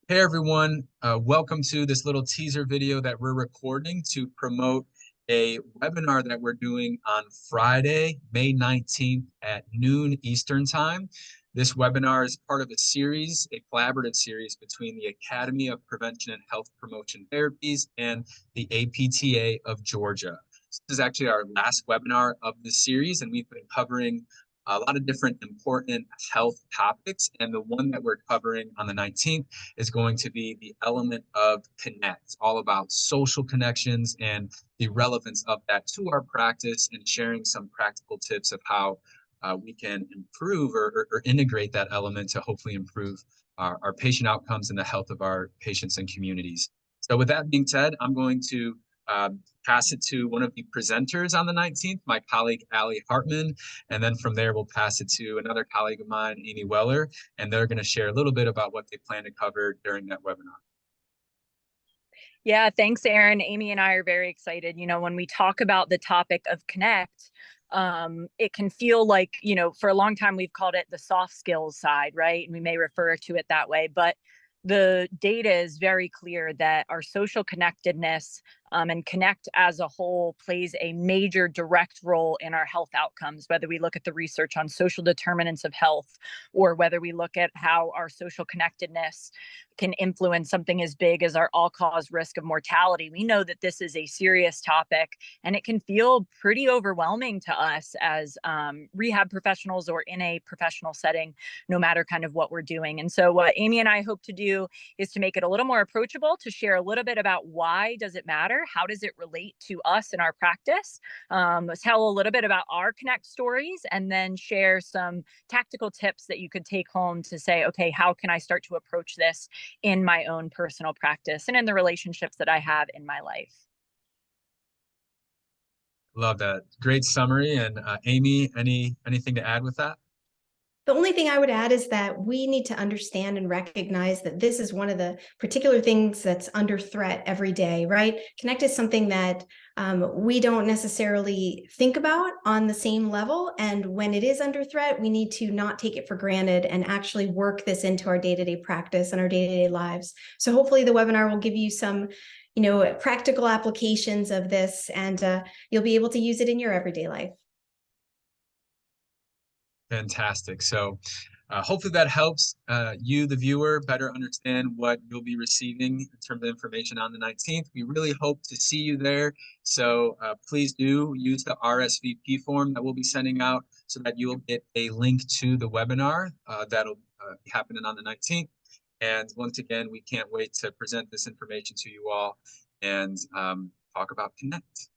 Hey everyone, welcome to this little teaser video that we're recording to promote a webinar that we're doing on Friday, May 19th at noon Eastern Time. This webinar is part of a series, a collaborative series between the Academy of Prevention and Health Promotion Therapies and the APTA of Georgia. This is actually our last webinar of the series, and we've been covering a lot of different important health topics, and the one that we're covering on the 19th is going to be the element of connect, all about social connections and the relevance of that to our practice, and sharing some practical tips of how we can improve or integrate that element to hopefully improve our patient outcomes and the health of our patients and communities. So with that being said, I'm going to pass it to one of the presenters on the 19th, my colleague, Allie Hartman. And then from there, we'll pass it to another colleague of mine, Amy Weller, and they're going to share a little bit about what they plan to cover during that webinar. Yeah, thanks, Aaron. Amy and I are very excited. When we talk about the topic of connect, it can feel like, for a long time, we've called it the soft skills side, right? And we may refer to it that way, but the data is very clear that our social connectedness and connect as a whole plays a major direct role in our health outcomes, whether we look at the research on social determinants of health or whether we look at how our social connectedness can influence something as big as our all-cause risk of mortality. We know that this is a serious topic, and it can feel pretty overwhelming to us as rehab professionals or in a professional setting, no matter kind of what we're doing. And so what Amy and I hope to do is to make it a little more approachable, to share a little bit about why does it matter? How does it relate to us in our practice? Let's tell a little bit about our Connect stories, and then share some tactical tips that you could take home to say, okay, how can I start to approach this in my own personal practice and in the relationships that I have in my life? Love that. Great summary. And Amy, anything to add with that? The only thing I would add is that we need to understand and recognize that this is one of the particular things that's under threat every day, right? Connect is something that we don't necessarily think about on the same level. And when it is under threat, we need to not take it for granted and actually work this into our day-to-day practice and our day-to-day lives. So hopefully the webinar will give you some practical applications of this, and you'll be able to use it in your everyday life. Fantastic. So hopefully that helps you, the viewer, better understand what you'll be receiving in terms of information on the 19th. We really hope to see you there. So please do use the RSVP form that we'll be sending out so that you'll get a link to the webinar that'll be happening on the 19th. And once again, we can't wait to present this information to you all and talk about Connect.